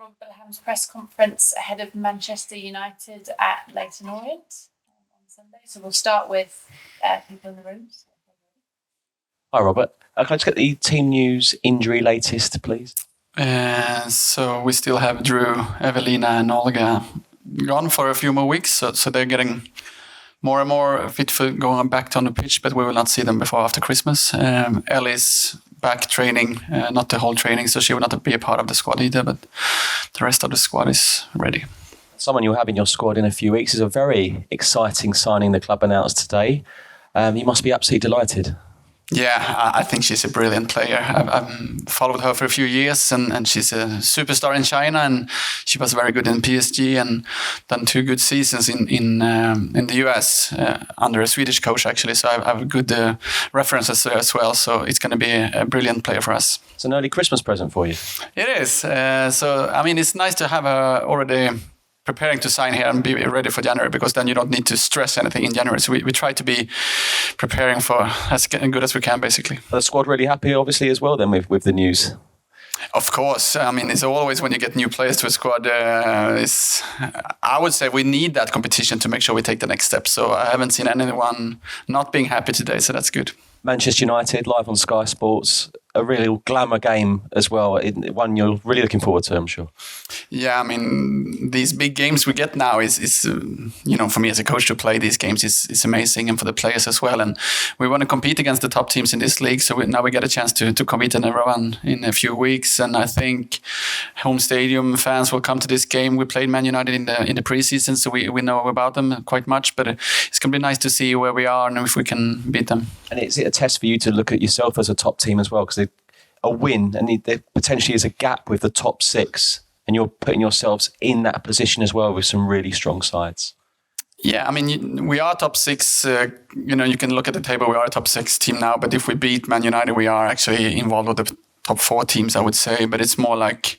Rob Vilahamn's press conference ahead of Manchester United at Leyton Orient on Sunday. So we'll start with people in the room. Hi, Robert. Can I just get the team news injury latest, please? So we still have Drew, Evelina and Olga gone for a few more weeks. So they're getting more and more fit for going back on the pitch, but we will not see them before after Christmas. Ellie's back training, not the whole training, so she will not be a part of the squad either, but the rest of the squad is ready. Someone you'll have in your squad in a few weeks is a very exciting signing the club announced today. You must be absolutely delighted. Yeah, I think she's a brilliant player. I've followed her for a few years, and she's a superstar in China, and she was very good in PSG and done 2 good seasons in the US under a Swedish coach, actually. So I have good references there as well. So it's going to be a brilliant player for us. It's an early Christmas present for you. It is. So, I mean, it's nice to have her already preparing to sign here and be ready for January, because then you don't need to stress anything in January. So we try to be preparing for as good as we can, basically. The squad really happy, obviously, as well, then, with the news? Of course. I mean, it's always when you get new players to a squad, I would say we need that competition to make sure we take the next step. So I haven't seen anyone not being happy today, so that's good. Manchester United, live on Sky Sports, a real glamour game as well, one you're really looking forward to, I'm sure. Yeah, I mean, these big games we get now is for me as a coach to play these games is amazing, and for the players as well. And we want to compete against the top teams in this league, so now we get a chance to compete in everyone in a few weeks. And I think home stadium fans will come to this game. We played Man United in the preseason, so we know about them quite much. But it's going to be nice to see where we are and if we can beat them. And is it a test for you to look at yourself as a top team as well? Because a win, and there potentially is a gap with the top 6, and you're putting yourselves in that position as well with some really strong sides. Yeah, I mean, we are top 6. You can look at the table. We are a top 6 team now, but if we beat Man United, we are actually involved with the top 4 teams, I would say. But it's more like,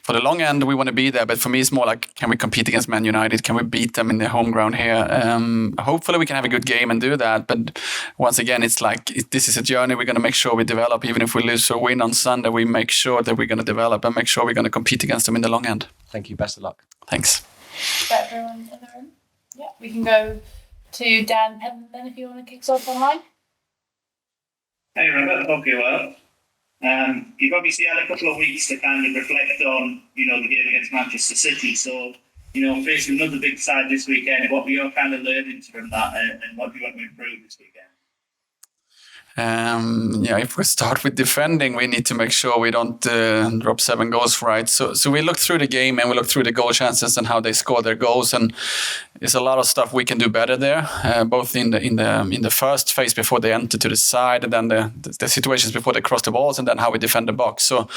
for the long end, we want to be there. But for me, it's more like, can we compete against Man United? Can we beat them in their home ground here? Hopefully, we can have a good game and do that. But once again, it's like, this is a journey. We're going to make sure we develop. Even if we lose or win on Sunday, we make sure that we're going to develop and make sure we're going to compete against them in the long end. Thank you. Best of luck. Thanks. Is that everyone in the room? Yeah, we can go to Dan Penn then if you want to kick us off online. Hey Robert, hope you're well. You've obviously had a couple of weeks to kind of reflect on, the game against Manchester City. So, facing another big side this weekend, what were your kind of learnings from that, and what do you want to improve this weekend? If we start with defending, we need to make sure we don't drop 7 goals, right? So we look through the game and we look through the goal chances and how they score their goals, and there's a lot of stuff we can do better there, both in the first phase before they enter to the side, and then the situations before they cross the balls, and then how we defend the box. So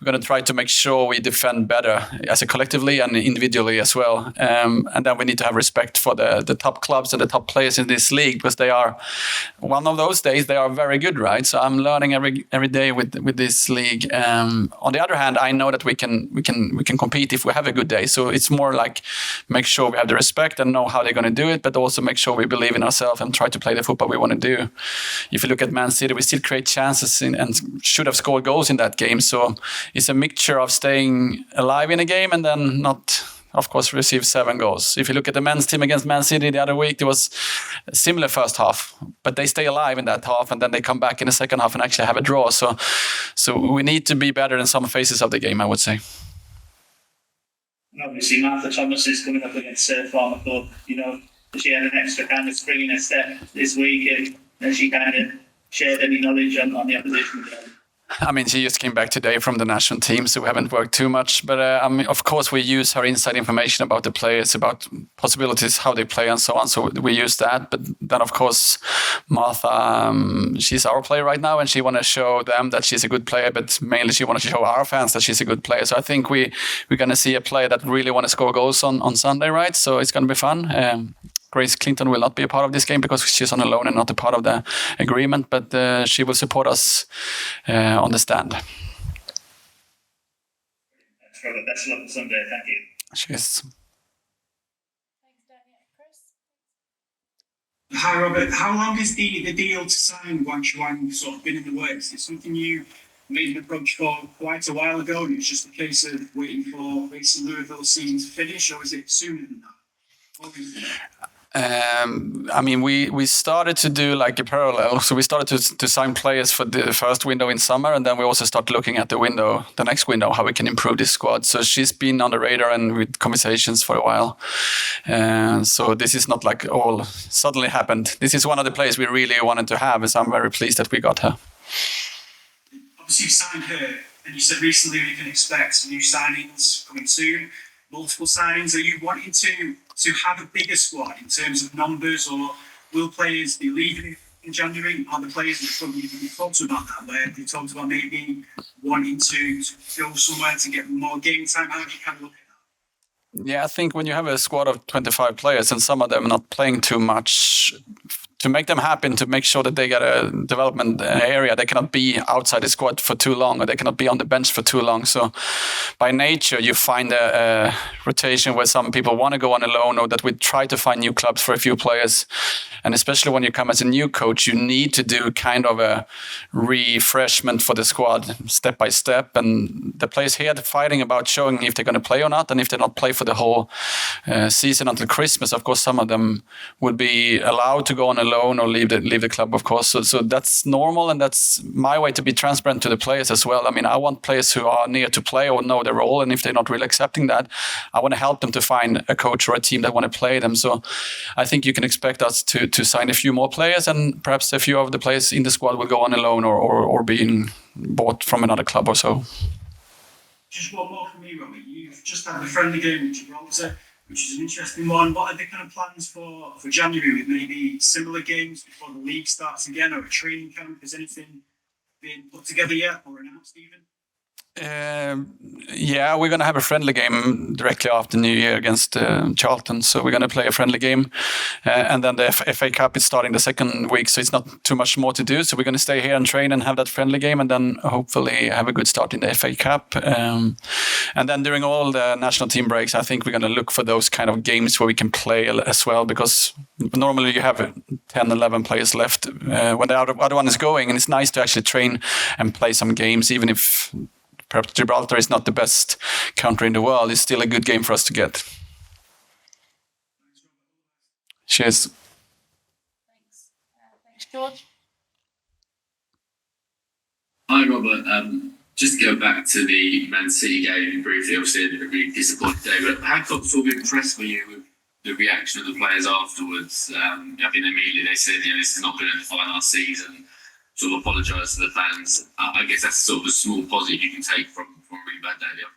we're going to try to make sure we defend better as a collectively and individually as well. And then we need to have respect for the top clubs and the top players in this league, because they are one of those days they are very good, right? So I'm learning every day with this league. On the other hand, I know that we can compete if we have a good day. So it's more like make sure we have the respect and know how they're going to do it, but also make sure we believe in ourselves and try to play the football we want to do. If you look at Man City, we still create chances and should have scored goals in that game. So it's a mixture of staying alive in a game and then not, of course, receive 7 goals. If you look at the men's team against Man City the other week, there was a similar first half, but they stay alive in that half and then they come back in the second half and actually have a draw. So we need to be better in some phases of the game, I would say. And obviously, Martha Thomas is coming up against her former club. Does she had an extra kind of spring in her step this week, and has she kind of shared any knowledge on the opposition again? I mean, she just came back today from the national team, so we haven't worked too much. But of course, we use her inside information about the players, about possibilities, how they play, and so on. So we use that. But then, of course, Martha, she's our player right now, and she want to show them that she's a good player. But mainly, she want to show our fans that she's a good player. So I think we're going to see a player that really want to score goals on Sunday, right? So it's going to be fun. Grace Clinton will not be a part of this game because she's on a loan and not a part of the agreement, but she will support us on the stand. Thanks, Robert. Best of luck on Sunday. Thank you. Cheers. Thanks, Danny. Chris? Hi, Robert. How long is the deal to sign Wang Shuang sort of been in the works? Is it something you made an approach for quite a while ago, and it's just a case of waiting for Mason Louisville season to finish, or is it sooner than that? What do you think? I mean, we started to do like a parallel. So we started to sign players for the first window in summer, and then we also started looking at the next window, how we can improve this squad. So she's been on the radar and with conversations for a while. So this is not like all suddenly happened. This is one of the players we really wanted to have, and so I'm very pleased that we got her. Obviously, you signed her, and you said recently we can expect new signings coming soon. Multiple signings. Are you wanting to have a bigger squad in terms of numbers, or will players be leaving in January? Are the players that probably talked about that, where they talked about maybe wanting to go somewhere to get more game time? How do you kind of look at that? Yeah, I think when you have a squad of 25 players and some of them not playing too much, to make them happen, to make sure that they get a development area, they cannot be outside the squad for too long, or they cannot be on the bench for too long. So by nature, you find a rotation where some people want to go on a loan, or that we try to find new clubs for a few players. And especially when you come as a new coach, you need to do kind of a refreshment for the squad step by step. And the players here are fighting about showing if they're going to play or not. And if they not play for the whole season until Christmas, of course, some of them would be allowed to go on a loan or leave the club, of course. So that's normal, and that's my way to be transparent to the players as well. I mean, I want players who are near to play or know their role, and if they're not really accepting that, I want to help them to find a coach or a team that want to play them. So I think you can expect us to sign a few more players, and perhaps a few of the players in the squad will go on a loan or being bought from another club or so. Just one more from me, Robbie. You've just had the friendly game with Gibraltar, which is an interesting one. What are the kind of plans for January, with maybe similar games before the league starts again, or a training camp? Is anything being put together yet or announced even? Yeah, we're going to have a friendly game directly after New Year against Charlton. So we're going to play a friendly game. And then the FA Cup is starting the second week, so it's not too much more to do. So we're going to stay here and train and have that friendly game, and then hopefully have a good start in the FA Cup. And then during all the national team breaks, I think we're going to look for those kind of games where we can play as well, because normally you have 10, 11 players left when the other one is going, and it's nice to actually train and play some games, even if perhaps Gibraltar is not the best country in the world. It's still a good game for us to get. Cheers. Thanks, George. Hi, Robert. Just to go back to the Man City game briefly, obviously a really disappointing day, but how sort of impressed were you with the reaction of the players afterwards? I think immediately they said, this is not going to define our season, sort of apologise to the fans. I guess that's sort of a small positive you can take from a really bad day at the office.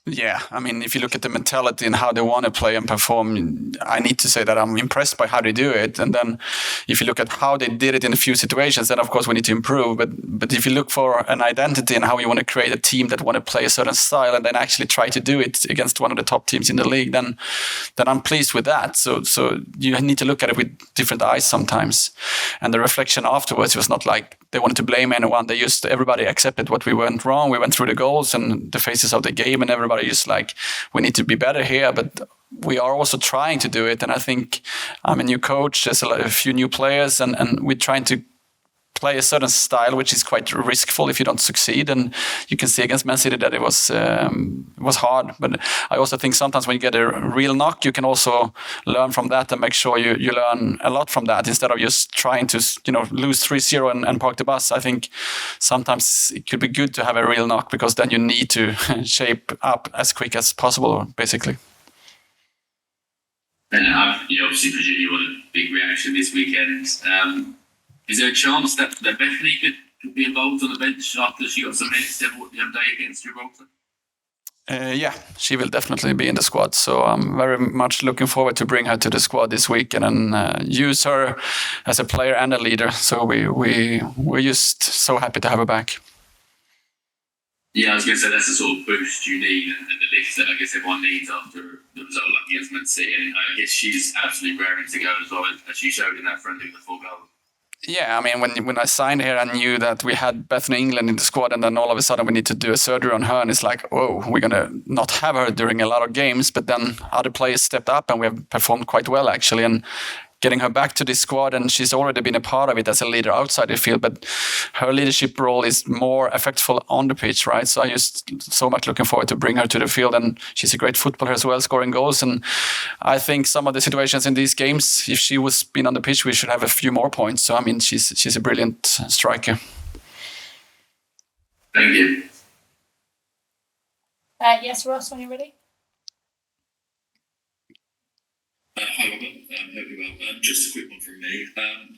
Yeah, I mean, if you look at the mentality and how they want to play and perform, I need to say that I'm impressed by how they do it. And then if you look at how they did it in a few situations, then of course we need to improve. But if you look for an identity and how you want to create a team that want to play a certain style and then actually try to do it against one of the top teams in the league, then I'm pleased with that. So you need to look at it with different eyes sometimes. And the reflection afterwards was not like they wanted to blame anyone. Everybody accepted what we went wrong. We went through the goals and the phases of the game, and everybody just like, we need to be better here, but we are also trying to do it. And I think I'm a new coach. There's a few new players, and we're trying to play a certain style, which is quite riskful if you don't succeed. And you can see against Man City that it was hard. But I also think sometimes when you get a real knock, you can also learn from that and make sure you learn a lot from that instead of just trying to lose 3-0 and park the bus. I think sometimes it could be good to have a real knock, because then you need to shape up as quick as possible, basically. And you obviously presume you want a big reaction this weekend. Is there a chance that Bethany could be involved on the bench after she got some minutes the other day against Gibraltar? Yeah, she will definitely be in the squad. So I'm very much looking forward to bring her to the squad this weekend and use her as a player and a leader. So we're just so happy to have her back. Yeah, I was going to say that's the sort of boost you need and the lift that I guess everyone needs after the result like against Man City. And I guess she's absolutely raring to go as well, as she showed in that friendly with the 4 goals. Yeah, I mean, when I signed here, I knew that we had Bethany England in the squad, and then all of a sudden we need to do a surgery on her, and it's like, whoa, we're going to not have her during a lot of games. But then other players stepped up, and we have performed quite well, actually. And getting her back to this squad, and she's already been a part of it as a leader outside the field, but her leadership role is more effectful on the pitch, right? So I just so much looking forward to bring her to the field, and she's a great footballer as well, scoring goals. And I think some of the situations in these games, if she was been on the pitch, we should have a few more points. So I mean, she's a brilliant striker. Thank you. Yes, Ross, when you're ready. Hi, Robert. Hope you're well. Just a quick one from me.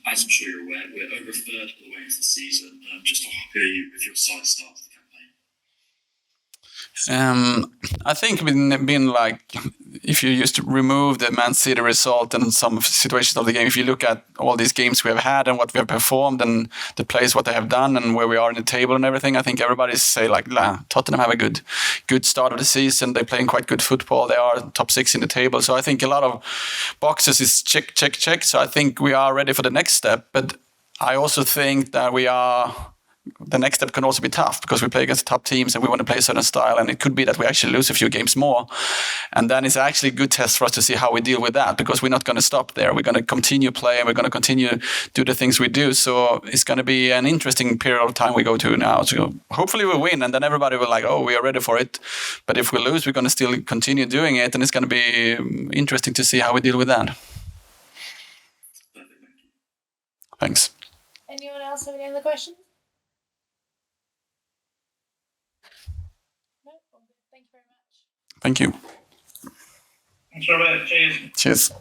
As I'm sure you're aware, we're over a third of the way into the season. Just how happy are you with your side start to the campaign? I think been like, if you just remove the Man City result and some situations of the game, if you look at all these games we have had and what we have performed and the players, what they have done and where we are in the table and everything, I think everybody say like, Tottenham have a good start of the season. They're playing quite good football. They are top 6 in the table. So I think a lot of boxes is check, check, check. So I think we are ready for the next step. But I also think that the next step can also be tough because we play against top teams and we want to play a certain style, and it could be that we actually lose a few games more, and then it's actually a good test for us to see how we deal with that, because we're not going to stop there. We're going to continue playing, we're going to continue do the things we do. So it's going to be an interesting period of time we go to now. So hopefully we win, and then everybody will like, oh, we are ready for it. But if we lose, we're going to still continue doing it, and it's going to be interesting to see how we deal with that. Thanks. Anyone else have any other questions? No? Thank you very much. Thank you. Thanks, Robert. Cheers. Cheers.